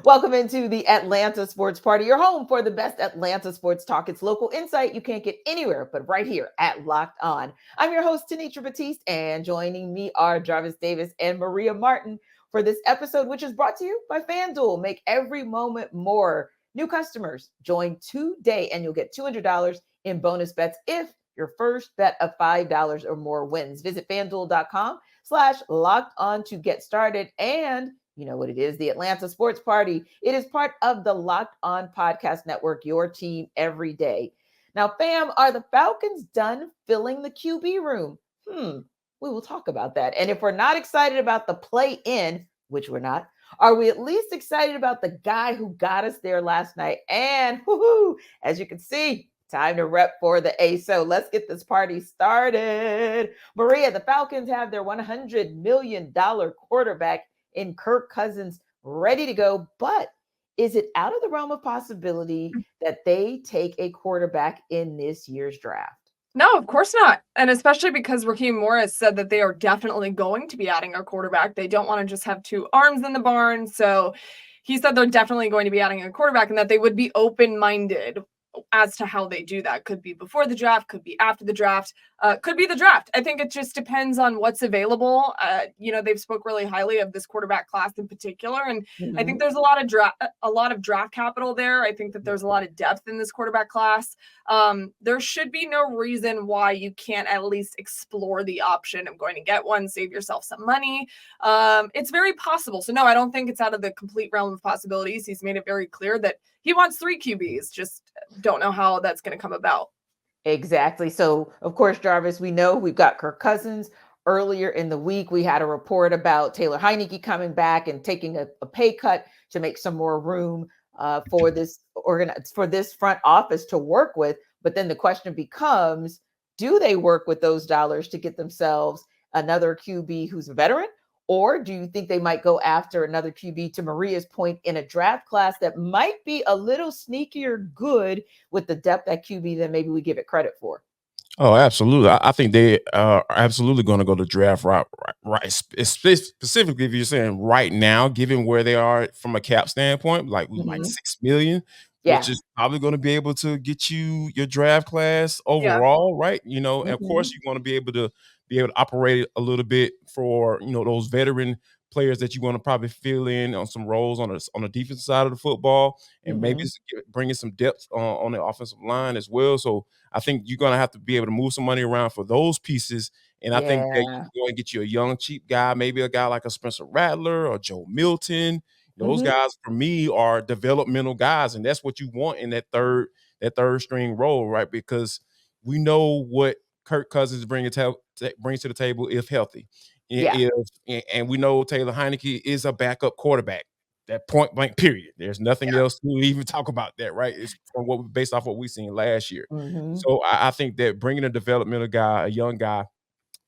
Welcome into the Atlanta Sports Party, your home for the best Atlanta sports talk. It's local insight you can't get anywhere but right here at Locked On. I'm your host, Tenitra Batiste, and joining me are Jarvis Davis and Maria Martin for this episode, which is brought to you by FanDuel. Make every moment more. New customers, join today and you'll get $200 in bonus bets if your first bet of $5 or more wins. Visit FanDuel.com/locked on to get started. And you know what it is, the Atlanta Sports Party. It is part of the Locked On Podcast Network, your team every day. Now, fam, are the Falcons done filling the QB room? We will talk about that. And if we're not excited about the play-in, which we're not, are we at least excited about the guy who got us there last night? And as you can see, time to rep for the A. So let's get this party started. Maria, the Falcons have their $100 million quarterback in Kirk Cousins ready to go. But is it out of the realm of possibility that they take a quarterback in this year's draft? No, of course not. And especially because Raheem Morris said that they are definitely going to be adding a quarterback. They don't want to just have two arms in the barn. So he said they're definitely going to be adding a quarterback and that they would be open-minded as to how they do that. Could be before the draft, could be after the draft, could be the draft. I think it just depends on what's available. They've spoke really highly of this quarterback class in particular, and I think there's a lot of draft capital there. I think that there's a lot of depth in this quarterback class. There should be no reason why you can't at least explore the option of going to get one, save yourself some money. It's very possible. So no, I don't think it's out of the complete realm of possibilities. He's made it very clear that he wants 3 QBs. Just don't know how that's going to come about. Exactly. So, of course, Jarvis, we know we've got Kirk Cousins. Earlier in the week, we had a report about Taylor Heinicke coming back and taking a pay cut to make some more room for this front office to work with. But then the question becomes, do they work with those dollars to get themselves another QB who's a veteran? Or do you think they might go after another QB, to Maria's point, in a draft class that might be a little sneakier good with the depth at QB than maybe we give it credit for? Oh, absolutely. I think they are absolutely going to go to draft right. Specifically, if you're saying right now, given where they are from a cap standpoint, like like $6 million, which is probably going to be able to get you your draft class overall, right? And of course, you want to be able to operate a little bit for those veteran players that you want to probably fill in on some roles on the defensive side of the football, and maybe bringing some depth on the offensive line as well. So I think you're going to have to be able to move some money around for those pieces. And I think that you can go and get you a young, cheap guy, maybe a guy like a Spencer Rattler or Joe Milton. Those guys, for me, are developmental guys, and that's what you want in that third string role, right? Because we know what Kirk Cousins brings to the table if healthy. And we know Taylor Heinicke is a backup quarterback. That point blank period. There's nothing else to even talk about that, right? It's from based off what we've seen last year. So I think that bringing a developmental guy, a young guy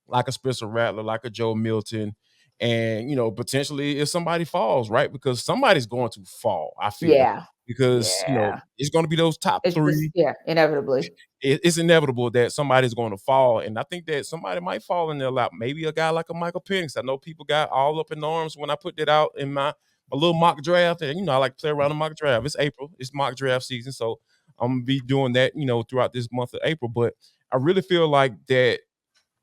like a Spencer Rattler, like a Joe Milton, and potentially if somebody falls, right? Because somebody's going to fall, I feel. Because it's going to be those top 3. Inevitably. It's inevitable that somebody's going to fall, and I think that somebody might fall in their lap. Maybe a guy like a Michael Penix. I know people got all up in arms when I put that out in my little mock draft, and I like to play around the mock draft. It's April, it's mock draft season, so I'm gonna be doing that, throughout this month of April. But I really feel like that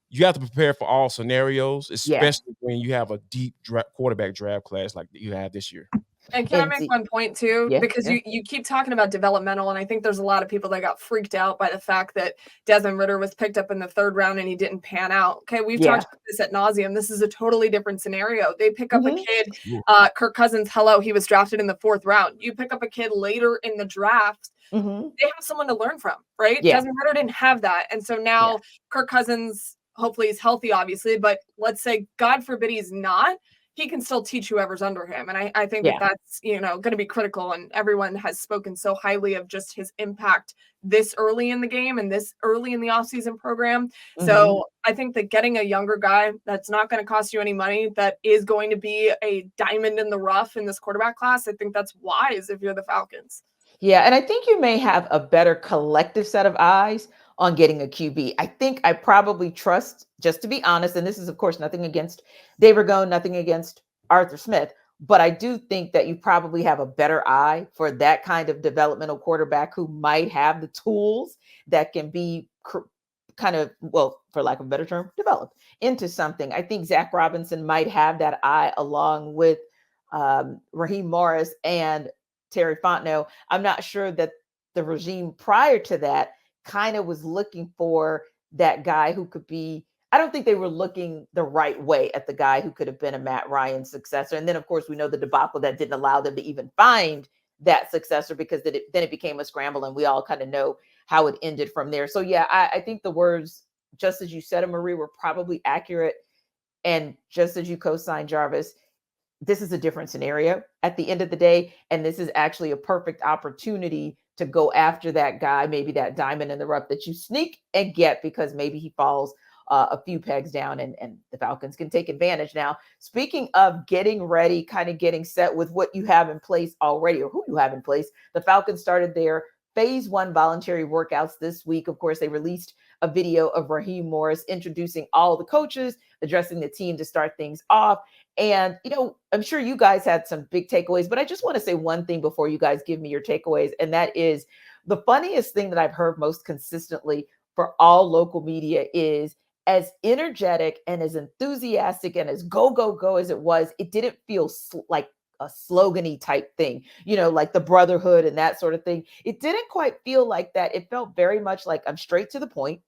you have to prepare for all scenarios, especially when you have a deep quarterback draft class like you had this year. And can I make one point too? Because you keep talking about developmental, and I think there's a lot of people that got freaked out by the fact that Desmond Ridder was picked up in the 3rd round and he didn't pan out. Okay, we've talked about this ad nauseum. This is a totally different scenario. They pick up a kid, Kirk Cousins, he was drafted in the 4th round. You pick up a kid later in the draft, they have someone to learn from, right? Desmond Ridder didn't have that. And so now Kirk Cousins, hopefully he's healthy, obviously, but let's say, God forbid he's not, he can still teach whoever's under him. And I think that's, going to be critical. And everyone has spoken so highly of just his impact this early in the game and this early in the offseason program. So I think that getting a younger guy that's not going to cost you any money, that is going to be a diamond in the rough in this quarterback class, I think that's wise if you're the Falcons. Yeah, and I think you may have a better collective set of eyes on getting a QB. I think I probably trust, just to be honest, and this is, of course, nothing against Dave Ragone, nothing against Arthur Smith, But I do think that you probably have a better eye for that kind of developmental quarterback who might have the tools that can be kind of, well, for lack of a better term, developed into something. I think Zach Robinson might have that eye along with Raheem Morris and Terry Fontenot. I'm not sure that the regime prior to that kind of was looking for that guy who could be, I don't think they were looking the right way at the guy who could have been a Matt Ryan successor. And then, of course, we know the debacle that didn't allow them to even find that successor, because then it became a scramble, and we all kind of know how it ended from there. So, yeah, I think the words, just as you said, Marie, were probably accurate. And just as you co-signed, Jarvis, this is a different scenario at the end of the day. And this is actually a perfect opportunity to go after that guy, maybe that diamond in the rough that you sneak and get, because maybe he falls a few pegs down, and the Falcons can take advantage. Now, speaking of getting ready, kind of getting set with what you have in place already, or who you have in place, the Falcons started their phase 1 voluntary workouts this week. Of course, they released a video of Raheem Morris introducing all the coaches, addressing the team to start things off. And, I'm sure you guys had some big takeaways, but I just want to say one thing before you guys give me your takeaways. And that is, the funniest thing that I've heard most consistently for all local media is, as energetic and as enthusiastic and as go as it was, it didn't feel like a slogan-y type thing, like the brotherhood and that sort of thing. It didn't quite feel like that. It felt very much like, I'm straight to the point.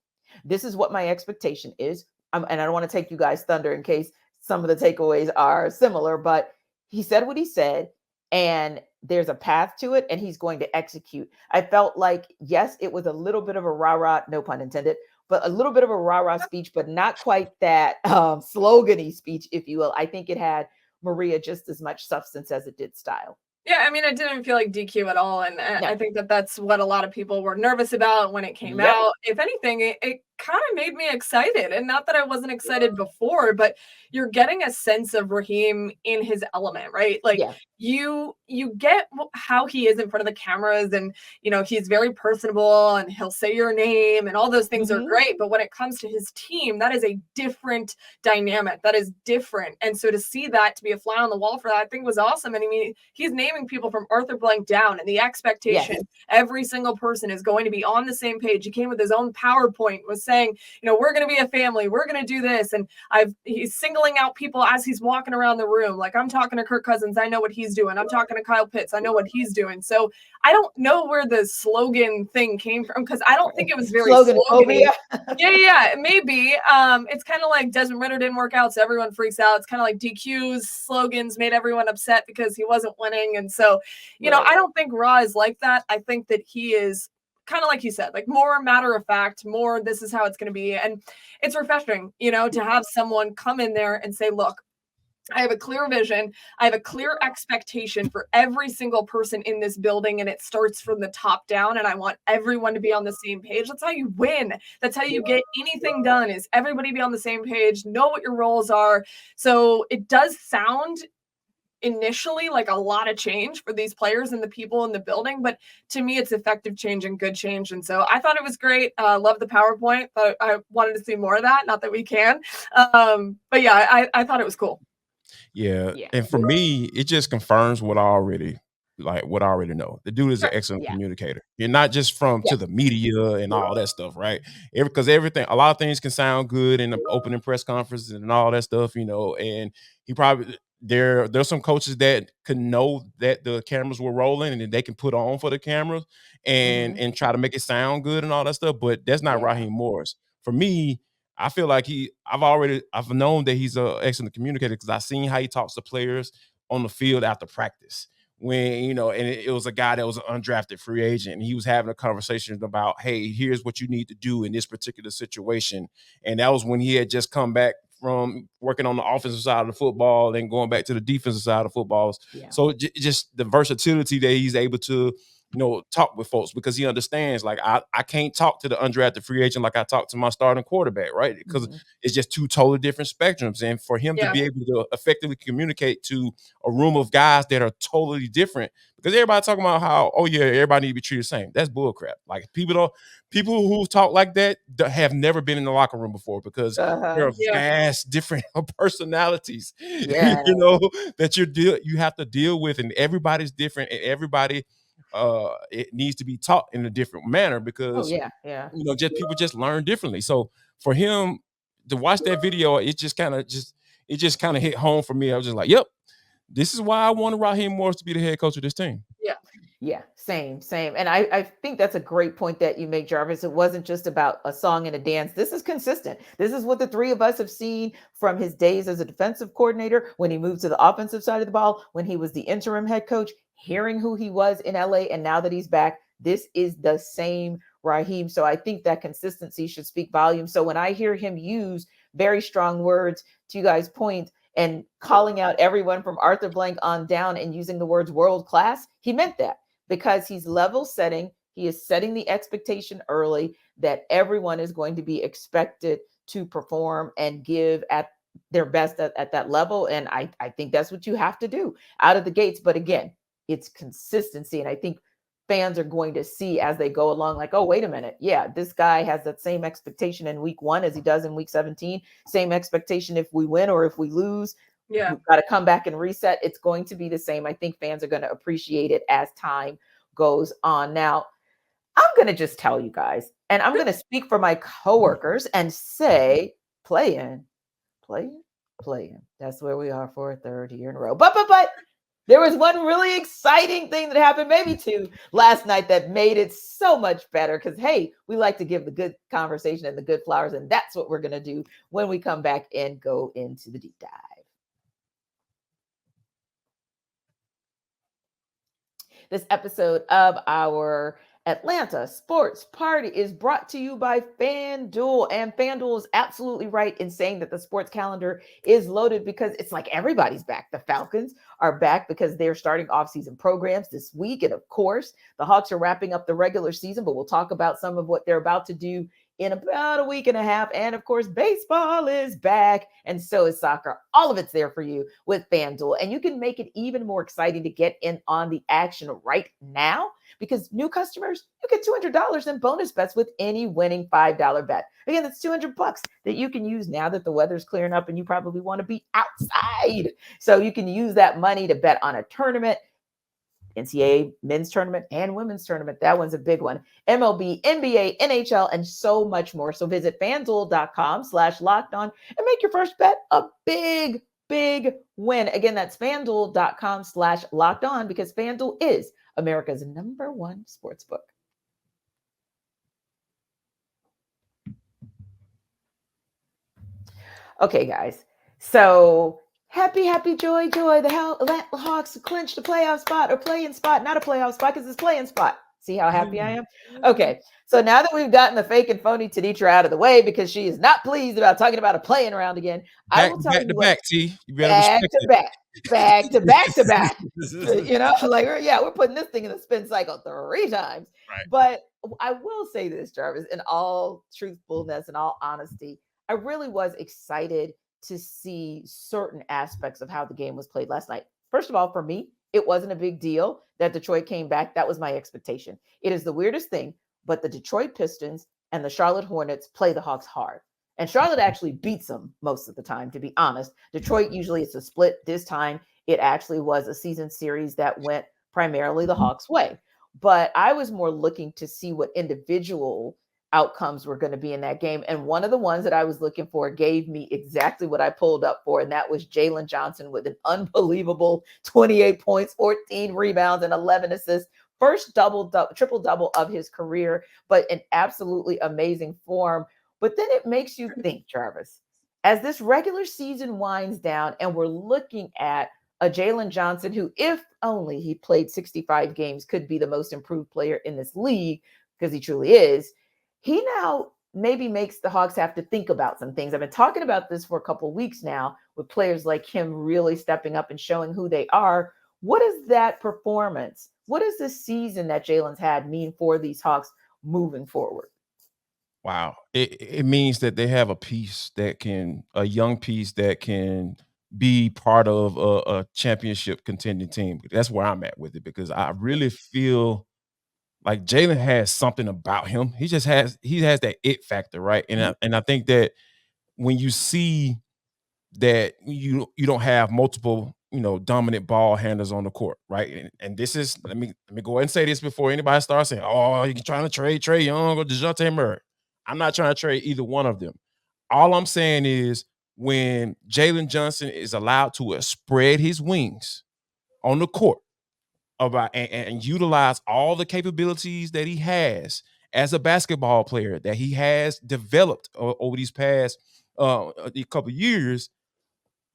This is what my expectation is. And I don't want to take you guys thunder in case some of the takeaways are similar, but he said what he said, and there's a path to it, and he's going to execute. I felt like, yes, it was a little bit of a rah-rah, no pun intended, but a little bit of a rah-rah speech, but not quite that slogan-y speech, if you will. I think it had, Maria, just as much substance as it did style. Yeah, I mean, it didn't feel like DQ at all. And I think that that's what a lot of people were nervous about when it came out. If anything, it kind of made me excited. And not that I wasn't excited before, but you're getting a sense of Raheem in his element, right? Like you get how he is in front of the cameras, and, he's very personable, and he'll say your name, and all those things are great. But when it comes to his team, that is a different dynamic. That is different. And so to see that, to be a fly on the wall for that, I think was awesome. And I mean, he's naming people from Arthur Blank down, and the expectation every single person is going to be on the same page. He came with his own PowerPoint, was saying, we're going to be a family, we're going to do this. And he's singling out people as he's walking around the room. Like, I'm talking to Kirk Cousins, I know what he's doing. I'm talking to Kyle Pitts, I know what he's doing. So I don't know where the slogan thing came from, because I don't think it was very slogan-y. Yeah, maybe. It's kind of like Desmond Ritter didn't work out, so everyone freaks out. It's kind of like DQ's slogans made everyone upset because he wasn't winning. And so, I don't think Ra is like that. I think that he is kind of like you said, like more matter of fact, more this is how it's going to be. And it's refreshing, to have someone come in there and say, look, I have a clear vision. I have a clear expectation for every single person in this building, and it starts from the top down, and I want everyone to be on the same page. That's how you win. That's how you get anything done, is everybody be on the same page, know what your roles are. So it does sound initially like a lot of change for these players and the people in the building, but to me it's effective change and good change. And so I thought it was great. Love the PowerPoint, but I wanted to see more of that. Not that we can, but yeah, I thought it was cool. Yeah. And for me, it just confirms what I already know. The dude is an excellent communicator. You're not just to the media and all that stuff, right? Because a lot of things can sound good in the opening press conferences and all that stuff, and he probably, there's some coaches that can know that the cameras were rolling and they can put on for the cameras and try to make it sound good and all that stuff. But that's not Raheem Morris. For me, I feel like I've known that he's an excellent communicator, because I've seen how he talks to players on the field after practice. When, and it was a guy that was an undrafted free agent, and he was having a conversation about, hey, here's what you need to do in this particular situation. And that was when he had just come back from working on the offensive side of the football and going back to the defensive side of footballs. So just the versatility that he's able to talk with folks, because he understands, like, I can't talk to the undrafted free agent like I talk to my starting quarterback, right? Because it's just two totally different spectrums. And for him to be able to effectively communicate to a room of guys that are totally different, because everybody talking about how, oh yeah, everybody need to be treated the same. That's bullcrap. Like, people who talk like that have never been in the locker room before, because there are vast different personalities, that you have to deal with, and everybody's different, and everybody it needs to be taught in a different manner, because just people just learn differently. So for him to watch that video, it just kind of hit home for me. I was just like, yep, this is why I wanted Raheem Morris to be the head coach of this team. Yeah, same. And I think that's a great point that you make, Jarvis. It wasn't just about a song and a dance. This is consistent. This is what the three of us have seen from his days as a defensive coordinator, when he moved to the offensive side of the ball, when he was the interim head coach, hearing who he was in LA, and now that he's back, this is the same Raheem. So I think that consistency should speak volumes. So when I hear him use very strong words, to you guys' point, and calling out everyone from Arthur Blank on down and using the words world class, he meant that. Because he's level setting, he is setting the expectation early that everyone is going to be expected to perform and give at their best at that level. And I think that's what you have to do out of the gates. But again, it's consistency. And I think fans are going to see as they go along, like, oh, wait a minute. Yeah, this guy has that same expectation in week 1 as he does in week 17. Same expectation if we win or if we lose. We've got to come back and reset. It's going to be the same. I think fans are going to appreciate it as time goes on. Now, I'm going to just tell you guys, and I'm going to speak for my coworkers and say, play in. That's where we are for a third year in a row. But there was one really exciting thing that happened, maybe two, last night that made it so much better, because, hey, we like to give the good conversation and the good flowers, and that's what we're going to do when we come back and go into the deep dive. This episode of our Atlanta Sports Party is brought to you by FanDuel. And FanDuel is absolutely right in saying that the sports calendar is loaded, because it's like everybody's back. The Falcons are back because they're starting off-season programs this week. And of course, the Hawks are wrapping up the regular season, but we'll talk about some of what they're about to do in about a week and a half. And of course, baseball is back, and so is soccer. All of it's there for you with FanDuel. And you can make it even more exciting to get in on the action right now, because new customers, you get $200 in bonus bets with any winning $5 bet. Again, that's $200 that you can use now that the weather's clearing up and you probably want to be outside. So you can use that money to bet on a tournament, NCAA men's tournament and women's tournament. That one's a big one. MLB, NBA, NHL, and so much more. So visit FanDuel.com/lockedon and make your first bet a big win. Again, that's FanDuel.com/lockedon, because FanDuel is America's #1 sportsbook. Okay, guys. So happy, joy. The Atlanta Hawks clinched a playoff spot, or play-in spot, not a playoff spot, because it's play-in spot. See how happy I am? Okay, so now that we've gotten the fake and phony Tenitra out of the way, because she is not pleased about talking about a play-in round again, I will tell you what. T. You better back to back. We're putting this thing in the spin cycle 3 times. Right. But I will say this, Jarvis, in all truthfulness and all honesty, I really was excited to see certain aspects of how the game was played last night. First of all, for me, it wasn't a big deal that Detroit came back. That was my expectation. It is the weirdest thing, but the Detroit Pistons and the Charlotte Hornets play the Hawks hard. And Charlotte actually beats them most of the time, to be honest. Detroit, usually it's a split. This time, it actually was a season series that went primarily the Hawks' way. But I was more looking to see what individual outcomes were going to be in that game. And one of the ones that I was looking for gave me exactly what I pulled up for. And that was Jaylen Johnson with an unbelievable 28 points, 14 rebounds, and 11 assists. First triple double of his career, but in absolutely amazing form. But then it makes you think, Jarvis, as this regular season winds down and we're looking at a Jalen Johnson who, if only he played 65 games, could be the most improved player in this league, because he truly is. He now maybe makes the Hawks have to think about some things. I've been talking about this for a couple of weeks now, with players like him really stepping up and showing who they are. What does that performance What does this season that Jalen's had mean for these Hawks moving forward? Wow. It means that they have a young piece that can be part of a championship contending team. That's where I'm at with it, because I really feel like Jalen has something about him. He has that it factor, right? And I think that when you see that you don't have multiple, dominant ball handlers on the court, right? And this is, let me go ahead and say this before anybody starts saying, "Oh, you're trying to trade Trae Young or DeJounte Murray." I'm not trying to trade either one of them. All I'm saying is, when Jaylen Johnson is allowed to spread his wings on the court and utilize all the capabilities that he has as a basketball player, that he has developed over these past a couple of years,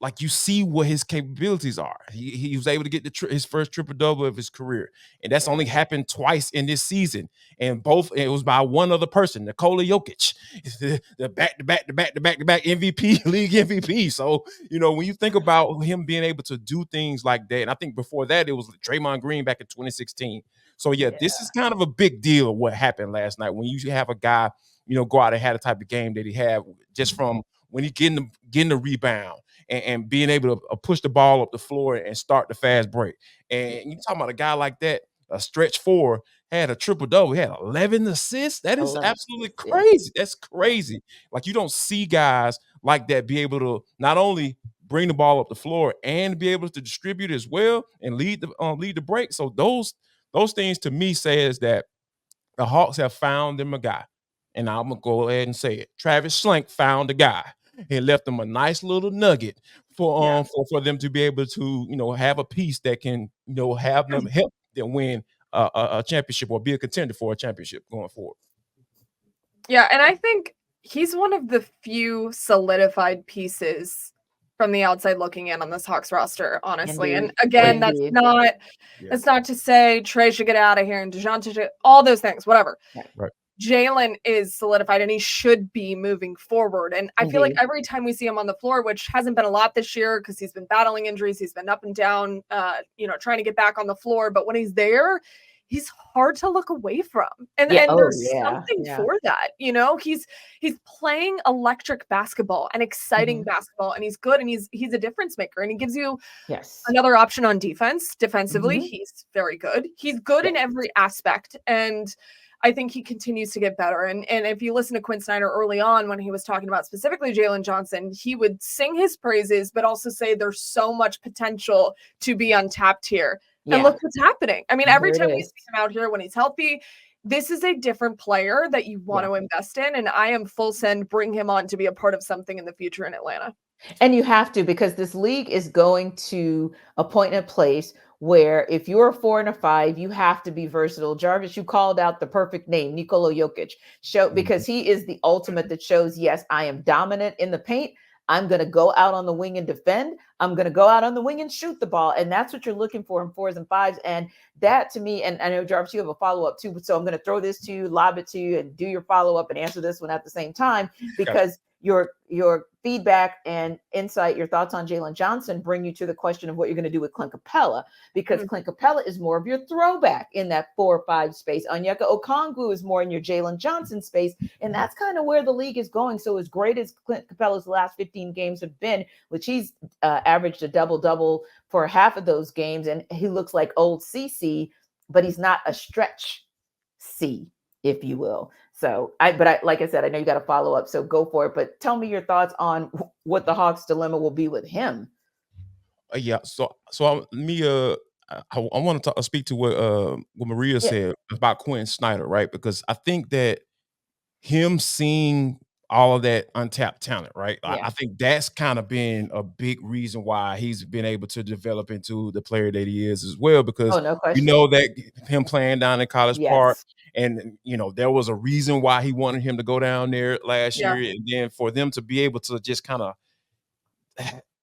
like, you see what his capabilities are. He was able to get his first triple-double of his career, and that's only happened twice in this season, and it was by one other person, Nikola Jokic, the back-to-back MVP, league MVP. So, when you think about him being able to do things like that, and I think before that it was Draymond Green back in 2016. So, this is kind of a big deal what happened last night when you have a guy, go out and have the type of game that he had, just from when he getting the rebound, and being able to push the ball up the floor and start the fast break. And you talking about a guy like that, a stretch four, had a triple-double. He had 11 assists. That is absolutely crazy. That's crazy. Like, you don't see guys like that be able to not only bring the ball up the floor and be able to distribute as well and lead the break. So those things to me says that the Hawks have found them a guy. And I'm going to go ahead and say it. Travis Schlenk found a guy. He left them a nice little nugget for them to be able to, have a piece that can, have them help them win a championship or be a contender for a championship going forward. Yeah, and I think he's one of the few solidified pieces from the outside looking in on this Hawks roster, honestly. Indeed. And again, that's not to say Trae should get out of here and DeJounte should, all those things, whatever. Right. Jalen is solidified and he should be moving forward. And I feel like every time we see him on the floor, which hasn't been a lot this year because he's been battling injuries, he's been up and down, trying to get back on the floor. But when he's there, he's hard to look away from. And there's something for that. He's playing electric basketball and exciting basketball, and he's good, and he's a difference maker, and he gives you another option on defense. Defensively, he's very good. He's good in every aspect. And I think he continues to get better. And if you listen to Quinn Snyder early on when he was talking about specifically Jalen Johnson, he would sing his praises, but also say there's so much potential to be untapped here. Yeah. And look what's happening. I mean, every time we see him out here when he's healthy, this is a different player that you want to invest in. And I am full send, bring him on to be a part of something in the future in Atlanta. And you have to, because this league is going to a point in a place where if you're a 4 and a 5, you have to be versatile. Jarvis, you called out the perfect name, Nikola Jokic, because he is the ultimate that shows, yes, I am dominant in the paint. I'm going to go out on the wing and defend. I'm going to go out on the wing and shoot the ball. And that's what you're looking for in 4s and 5s. And that, to me, and I know, Jarvis, you have a follow-up too. So I'm going to throw this to you, lob it to you, and do your follow-up and answer this one at the same time, because your feedback and insight, your thoughts on Jaylen Johnson bring you to the question of what you're going to do with Clint Capella, because Clint Capella is more of your throwback in that 4 or 5 space. Onyeka Okongwu is more in your Jaylen Johnson space. And that's kind of where the league is going. So as great as Clint Capella's last 15 games have been, which he's averaged a double-double for half of those games, and he looks like old CC, but he's not a stretch C, if you will. So like I said, I know you got to follow up, so go for it. But tell me your thoughts on what the Hawks' dilemma will be with him. So I want to speak to what Maria said about Quinn Snyder, right? Because I think that him seeing all of that untapped talent, right? I think that's kind of been a big reason why he's been able to develop into the player that he is as well. Because that him playing down in College Park. And, there was a reason why he wanted him to go down there last year. And then for them to be able to just kind of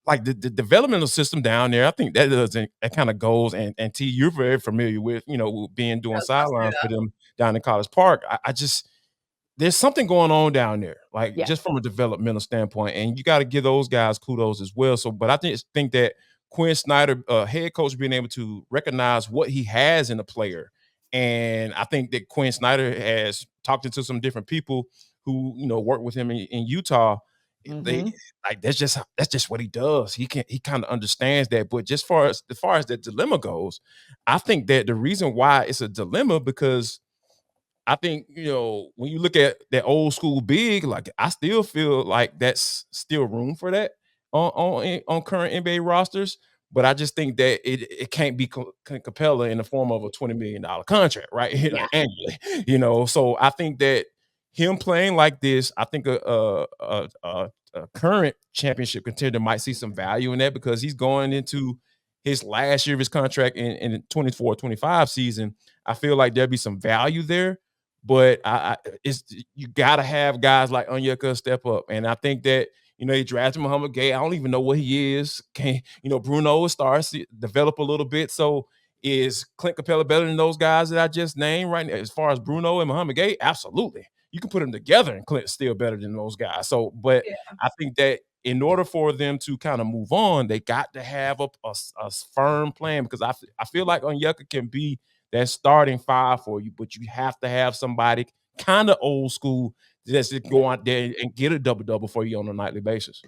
like the developmental system down there, I think that kind of goes. And T, you're very familiar with, doing sidelines for them down in College Park. I just, there's something going on down there, just from a developmental standpoint. And you got to give those guys kudos as well. So, but I think that Quinn Snyder, head coach, being able to recognize what he has in a player. And I think that Quinn Snyder has talked to some different people who, work with him in Utah. They like that's just what he does. He kind of understands that. But just as far as the dilemma goes, I think that the reason why it's a dilemma, because I think, when you look at that old school big, like, I still feel like that's still room for that on current NBA rosters. But I just think that it can't be Capella in the form of a $20 million contract, right? Like, annually. So I think that him playing like this, I think a current championship contender might see some value in that, because he's going into his last year of his contract in the 24-25 season. I feel like there'll be some value there. But it's, you got to have guys like Onyeka step up. And I think that, he drafted Muhammad Gay. I don't even know what he is. Bruno starts to develop a little bit. So is Clint Capella better than those guys that I just named right now? As far as Bruno and Muhammad Gay, absolutely. You can put them together and Clint's still better than those guys. So, but I think that in order for them to kind of move on, they got to have a firm plan, because I feel like Onyeka can be that starting five for you, but you have to have somebody kind of old school that's just go out there and get a double-double for you on a nightly basis.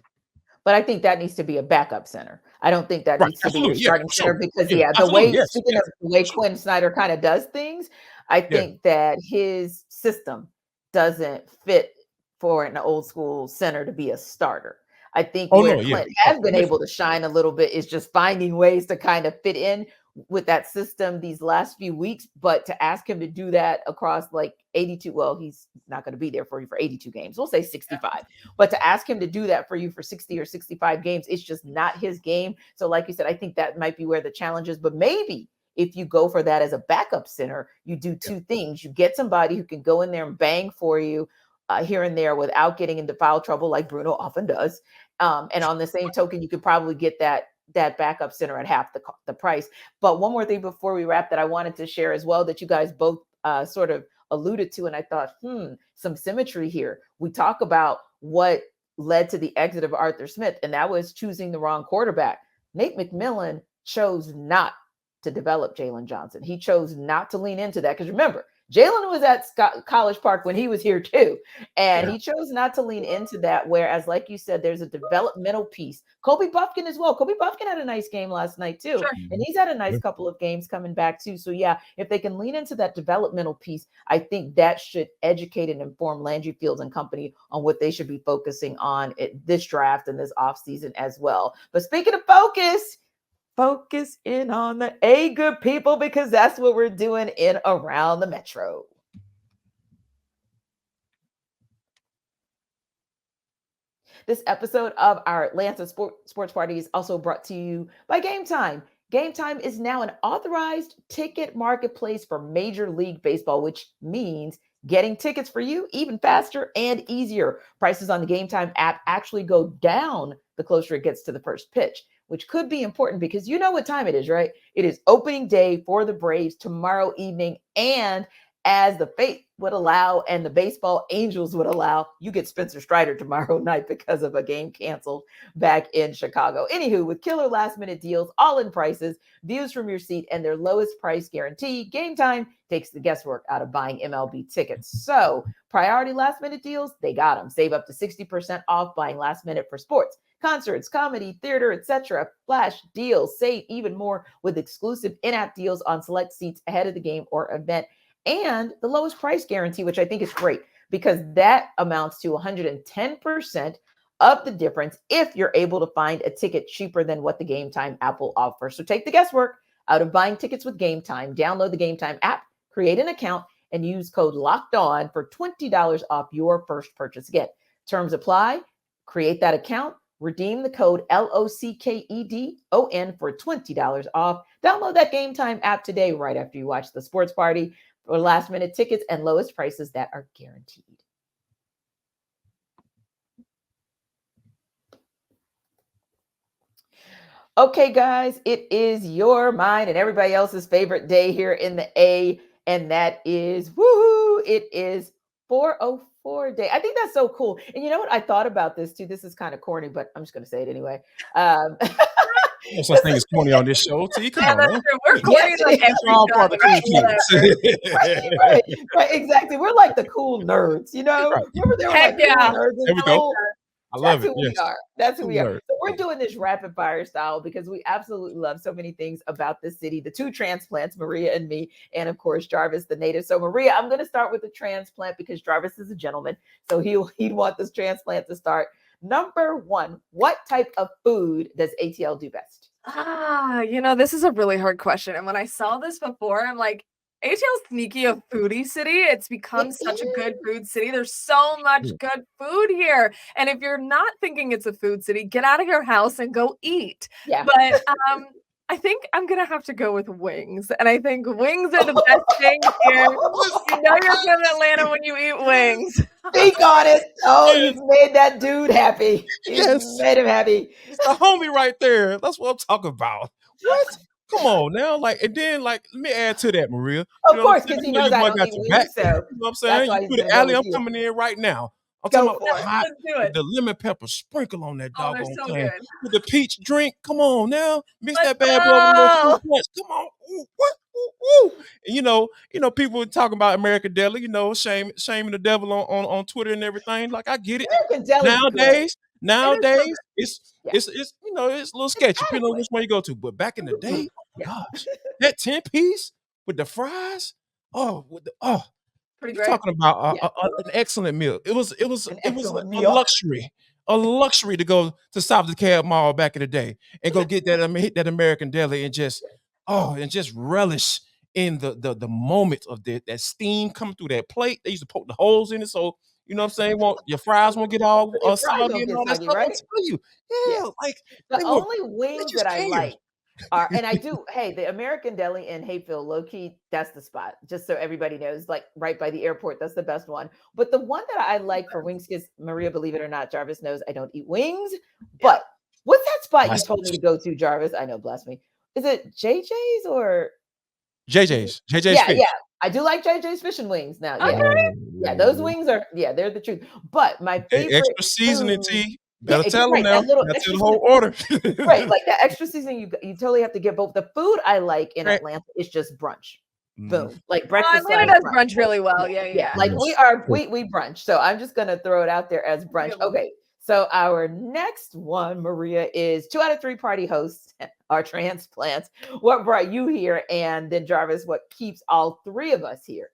But I think that needs to be a backup center. I don't think that needs to be your starting center, because the way Quinn Snyder kind of does things, I think that his system doesn't fit for an old school center to be a starter. I think Clint has been able to shine a little bit is just finding ways to kind of fit in with that system these last few weeks. But to ask him to do that across like 82, well, he's not going to be there for you for 82 games. We'll say 65. But to ask him to do that for you for 60 or 65 games, it's just not his game. So like you said, I think that might be where the challenge is. But maybe if you go for that as a backup center, you do two things. You get somebody who can go in there and bang for you here and there without getting into foul trouble like Bruno often does. And on the same token, you could probably get that backup center at half the price. But one more thing before we wrap that I wanted to share as well, that you guys both sort of alluded to, and I thought, some symmetry here. We talk about what led to the exit of Arthur Smith, and that was choosing the wrong quarterback. Nate McMillan chose not to develop Jaylen Johnson. He chose not to lean into that, because remember, Jalen was at College Park when he was here too. And he chose not to lean into that. Whereas, like you said, there's a developmental piece. Kobe Buffkin as well. Kobe Buffkin had a nice game last night too. Sure. And he's had a nice couple of games coming back too. So yeah, if they can lean into that developmental piece, I think that should educate and inform Landry Fields and company on what they should be focusing on at this draft and this offseason as well. But speaking of focus in on the A good people, because that's what we're doing in around the metro. This episode of our Atlanta Sports Party is also brought to you by Game Time. Game Time is now an authorized ticket marketplace for Major League Baseball, which means getting tickets for you even faster and easier. Prices on the Game Time app actually go down the closer it gets to the first pitch, which could be important because you know what time it is, right? It is opening day for the Braves tomorrow evening. And as the fate would allow and the baseball angels would allow, you get Spencer Strider tomorrow night because of a game canceled back in Chicago. Anywho, with killer last minute deals, all-in prices, views from your seat, and their lowest price guarantee, Game Time takes the guesswork out of buying MLB tickets. So priority last minute deals, they got them. Save up to 60% off buying last minute for sports, concerts, comedy, theater, etc. Flash deals. Save even more with exclusive in-app deals on select seats ahead of the game or event, and the lowest price guarantee, which I think is great because that amounts to 110% of the difference if you're able to find a ticket cheaper than what the Game Time app will offer. So take the guesswork out of buying tickets with Game Time. Download the Game Time app, create an account, and use code LOCKEDON for $20 off your first purchase. Again, terms apply. Create that account. Redeem the code LOCKEDON for $20 off. Download that Game Time app today right after you watch the Sports Party for last minute tickets and lowest prices that are guaranteed. Okay, guys, it is your, mine, and everybody else's favorite day here in the A, and that is, woohoo, it is 404 day. I think that's so cool. And you know what? I thought about this too. This is kind of corny, but I'm just going to say it anyway. No such thing as corny on this show. T, come on, man. We're corny like every all part of the cool kids. right, exactly. We're like the cool nerds, you know? Right. Remember they were Heck like cool yeah. nerds in There we go. school? I love That's it. who we Yes. are. That's who we are. Nerd. So we're doing this rapid fire style because we absolutely love so many things about this city. The two transplants, Maria and me, and of course Jarvis, the native. So Maria, I'm going to start with the transplant because Jarvis is a gentleman, so he'd want this transplant to start. Number one, what type of food does ATL do best? This is a really hard question. And when I saw this before, I'm like, ATL's sneaky a foodie city. It's become such a good food city. There's so much good food here. And if you're not thinking it's a food city, get out of your house and go eat. Yeah. But I think I'm going to have to go with wings. And I think wings are the best thing here. You know you're from Atlanta when you eat wings. Speak on it. Oh, you've made that dude happy. You made him happy. It's the homie right there. That's what I'm talking about. What? Come on now. And then let me add to that, Maria. Of course, because he knows I don't eat wings. So you know what I'm saying? You put it, Allie, I'm coming in right now. I'm talking about the lemon pepper sprinkle on that doggone thing. With the peach drink. Come on now. Mix that bad boy with those. Come on. Ooh, what? Ooh. And people talking about American Deli, shaming the devil on Twitter and everything. Like, I get it. Nowadays, it's a little sketchy, depending on which one you go to. But back in the day, gosh, that 10-piece with the fries, pretty great. Talking about an excellent meal. It was a luxury to go to South DeKalb Mall back in the day and go get hit that American Deli and just relish in the moment of that steam coming through that plate. They used to poke the holes in it, so you know what I'm saying. Your fries won't get all soggy and all that stuff. Right? I tell you, like the only wings that I like are, and I do. Hey, the American Deli in Hapeville, low key, that's the spot. Just so everybody knows, like right by the airport, that's the best one. But the one that I like for wings, because Maria, believe it or not, Jarvis knows I don't eat wings. But what's that spot you told me to go to, Jarvis? I know, bless me. Is it JJ's or JJ's? JJ's Fish. Yeah. I do like JJ's Fish and Wings now. Yeah, those wings are, they're the truth. But my favorite extra seasoning, T. Better tell them now. That's the whole order. Right, like that extra seasoning, you totally have to get both. The food I like in Atlanta is just brunch. Boom, like breakfast. Atlanta does brunch really well. Yeah. Like we brunch. So I'm just gonna throw it out there as brunch. Okay. So our next one, Maria, is 2 out of 3 party hosts are transplants. What brought you here? And then Jarvis, what keeps all 3 of us here?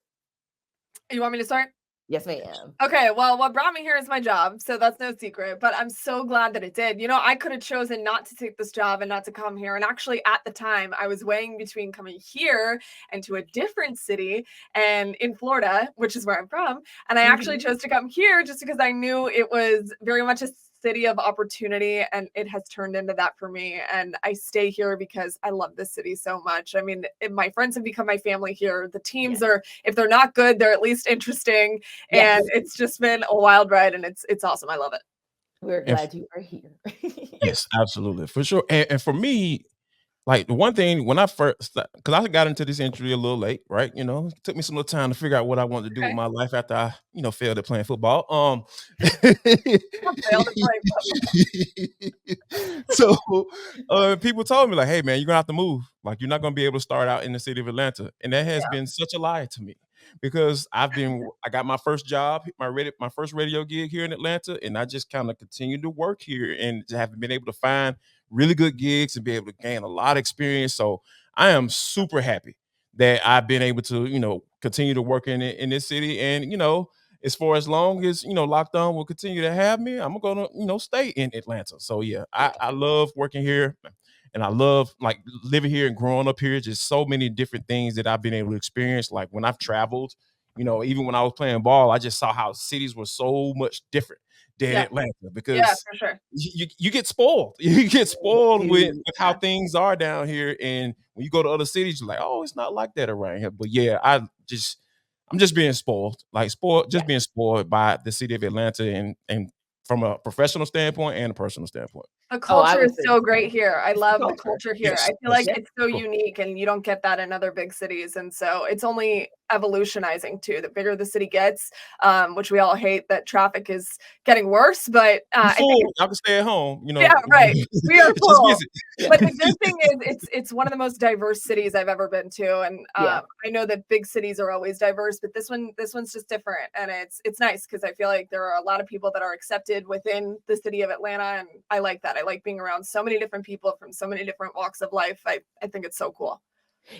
You want me to start? Yes, ma'am. Okay, well, what brought me here is my job, so that's no secret, but I'm so glad that it did. I could have chosen not to take this job and not to come here, and actually at the time, I was weighing between coming here and to a different city and in Florida, which is where I'm from, and I actually chose to come here just because I knew it was very much a city of opportunity, and it has turned into that for me. And I stay here because I love this city so much. I mean, my friends have become my family here. The teams are, if they're not good, they're at least interesting. And it's just been a wild ride, and it's awesome. I love it. We're glad you are here. Yes, absolutely, for sure. And for me, like the one thing when I first, because I got into this industry a little late, right? It took me some little time to figure out what I wanted to do with my life after I, failed at playing football. So people told me like, "Hey, man, you're gonna have to move. Like, you're not gonna be able to start out in the city of Atlanta," and that has been such a lie to me because I got my first job, my first radio gig here in Atlanta, and I just kind of continued to work here and haven't been able to find really good gigs and be able to gain a lot of experience. So I am super happy that I've been able to, continue to work in this city. And, as far as long as, Locked On will continue to have me, I'm going to, stay in Atlanta. So yeah, I love working here and I love like living here and growing up here. Just so many different things that I've been able to experience. Like when I've traveled, even when I was playing ball, I just saw how cities were so much different than Atlanta because for sure. you get spoiled. You get spoiled with how things are down here. And when you go to other cities, you're like, oh, it's not like that around here. But yeah, I'm just being spoiled, being spoiled by the city of Atlanta and from a professional standpoint and a personal standpoint. The culture is so great here. I love the culture here. I feel like it's so unique and you don't get that in other big cities. And so it's only evolutionizing too. The bigger the city gets, which we all hate that traffic is getting worse, but I can stay at home, Yeah, right. We are full. But the good thing is it's one of the most diverse cities I've ever been to. And I know that big cities are always diverse, but this one's just different. And it's nice because I feel like there are a lot of people that are accepted within the city of Atlanta. And I like that. I like being around so many different people from so many different walks of life. I think it's so cool.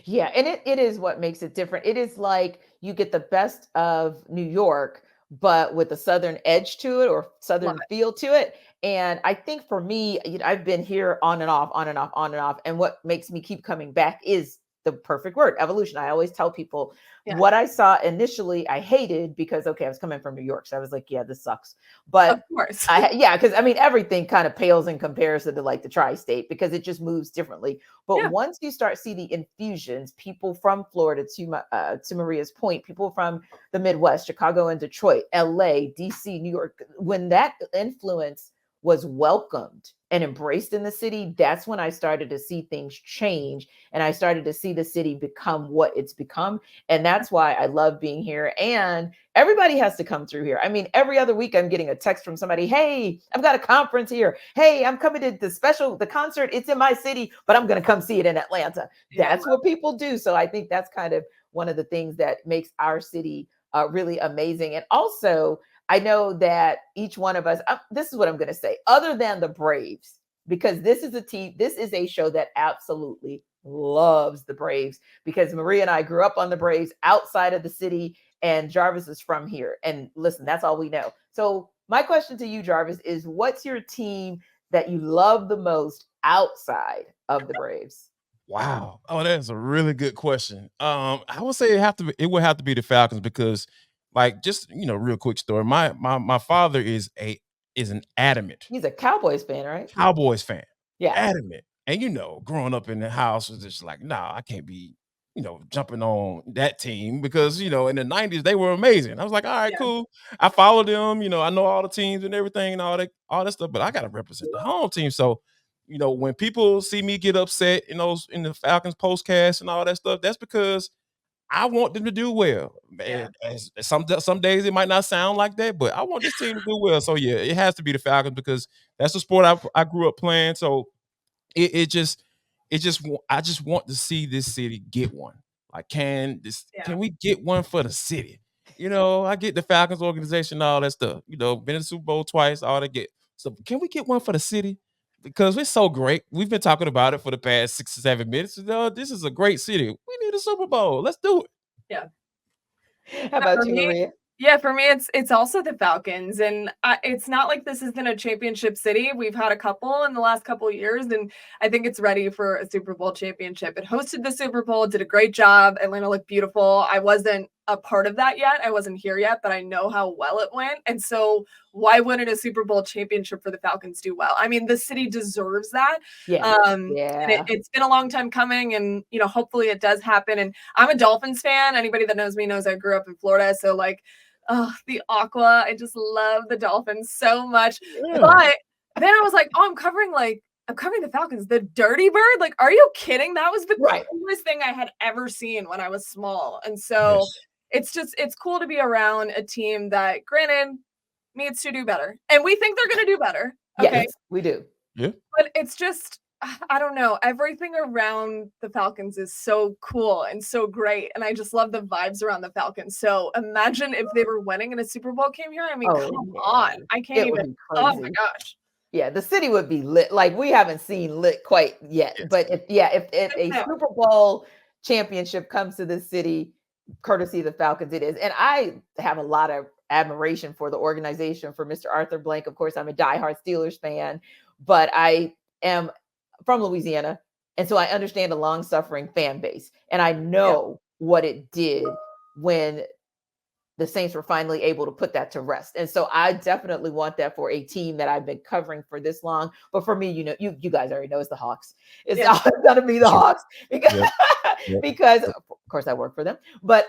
Yeah, and it is what makes it different. It is like you get the best of New York, but with a southern edge to it or southern feel to it. And I think for me, I've been here on and off, on and off, on and off. And what makes me keep coming back is the perfect word, evolution. I always tell people what I saw initially, I hated because, I was coming from New York. So I was like, yeah, this sucks. But of course, because I mean, everything kind of pales in comparison to like the tri-state because it just moves differently. But once you start see the infusions, people from Florida to Maria's point, people from the Midwest, Chicago and Detroit, LA, DC, New York, when that influence was welcomed and embraced in the city, that's when I started to see things change and I started to see the city become what it's become. And that's why I love being here. And everybody has to come through here. I mean, every other week I'm getting a text from somebody, hey, I've got a conference here. Hey, I'm coming to the concert. It's in my city, but I'm going to come see it in Atlanta. That's what people do. So I think that's kind of one of the things that makes our city really amazing. And also, I know that each one of us, this is what I'm going to say, other than the Braves, because this is a show that absolutely loves the Braves because Maria and I grew up on the Braves outside of the city and Jarvis is from here. And listen, that's all we know. So my question to you, Jarvis, is what's your team that you love the most outside of the Braves? Wow. Oh, that's a really good question. I would say it would have to be the Falcons because like just real quick story. My father is an adamant. He's a Cowboys fan, right? Cowboys fan. Yeah. Adamant. And growing up in the house was just like, nah, I can't be, jumping on that team because, in the 90s they were amazing. I was like, all right, cool. I followed them, I know all the teams and everything and all that stuff, but I gotta represent the home team. So, when people see me get upset in the Falcons postcast and all that stuff, that's because I want them to do well. Man, some days it might not sound like that, but I want this team to do well. So yeah, it has to be the Falcons because that's the sport I grew up playing. So I just want to see this city get one. Like, can we get one for the city? I get the Falcons organization, all that stuff. Been in the Super Bowl twice, all that get. So can we get one for the city? Because it's so great. We've been talking about it for the past 6 or 7 minutes. This is a great city. We need a Super Bowl. Let's do it. Yeah. How about you, Maria? Yeah, for me, it's also the Falcons, and it's not like this isn't a championship city. We've had a couple in the last couple of years, and I think it's ready for a Super Bowl championship. It hosted the Super Bowl, did a great job. Atlanta looked beautiful. I wasn't a part of that yet. I wasn't here yet, but I know how well it went. And so why wouldn't a Super Bowl championship for the Falcons do well? I mean, the city deserves that. And it's been a long time coming and, hopefully it does happen. And I'm a Dolphins fan. Anybody that knows me knows I grew up in Florida. So like, the aqua, I just love the Dolphins so much. Yeah. But then I was like, I'm covering the Falcons, the Dirty Bird. Like, are you kidding? That was the coolest thing I had ever seen when I was small. And so it's cool to be around a team that, granted, needs to do better. And we think they're going to do better. Okay. Yes, we do. Yeah. But it's just, I don't know. Everything around the Falcons is so cool and so great. And I just love the vibes around the Falcons. So imagine if they were winning and a Super Bowl came here. I mean, come on. I can't even. Oh my gosh. Yeah, the city would be lit. Like we haven't seen lit quite yet. Yes. But if a Super Bowl championship comes to this city, courtesy of the Falcons, it is. And I have a lot of admiration for the organization, for Mr. Arthur Blank. Of course, I'm a diehard Steelers fan, but I am from Louisiana. And so I understand a long-suffering fan base. And I know what it did when the Saints were finally able to put that to rest. And so I definitely want that for a team that I've been covering for this long. But for me, you guys already know it's the Hawks. It's going to be the Hawks because of course I work for them. But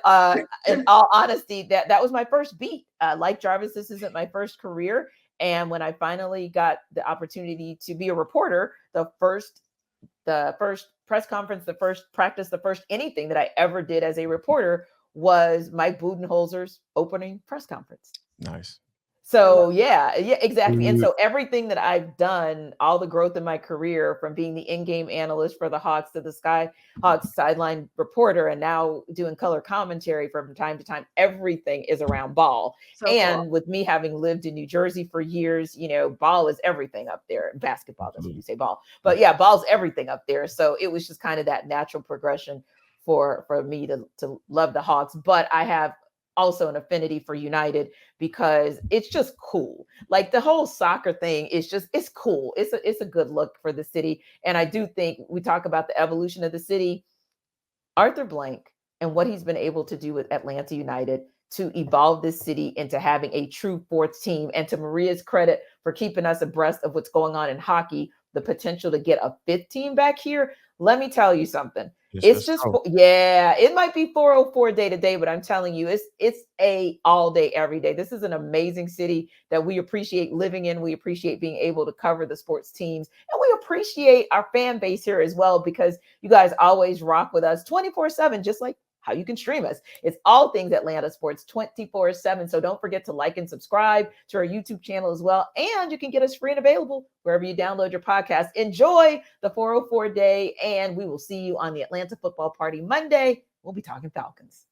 in all honesty, that was my first beat. Like Jarvis, this isn't my first career. And when I finally got the opportunity to be a reporter, the first press conference, the first practice, the first anything that I ever did as a reporter was Mike Budenholzer's opening press conference. Nice. So yeah, exactly. And so everything that I've done, all the growth in my career, from being the in-game analyst for the Hawks to the Hawks sideline reporter, and now doing color commentary from time to time, everything is around ball. So and with me having lived in New Jersey for years, ball is everything up there. Basketball, that's what you say, ball. But yeah, ball's everything up there. So it was just kind of that natural progression for me to love the Hawks. But I have also an affinity for United because it's just cool. Like the whole soccer thing is it's cool. It's a good look for the city. And I do think we talk about the evolution of the city. Arthur Blank and what he's been able to do with Atlanta United to evolve this city into having a true fourth team. And to Maria's credit for keeping us abreast of what's going on in hockey, the potential to get a fifth team back here. Let me tell you something. It's just, it might be 404 day to day, but I'm telling you, it's a all day, every day. This is an amazing city that we appreciate living in. We appreciate being able to cover the sports teams, and we appreciate our fan base here as well, because you guys always rock with us 24/7, just like how you can stream us. It's all things Atlanta sports 24/7. So don't forget to like and subscribe to our YouTube channel as well. And you can get us free and available wherever you download your podcast. Enjoy the 404 day, and we will see you on the Atlanta Football Party Monday. We'll be talking Falcons.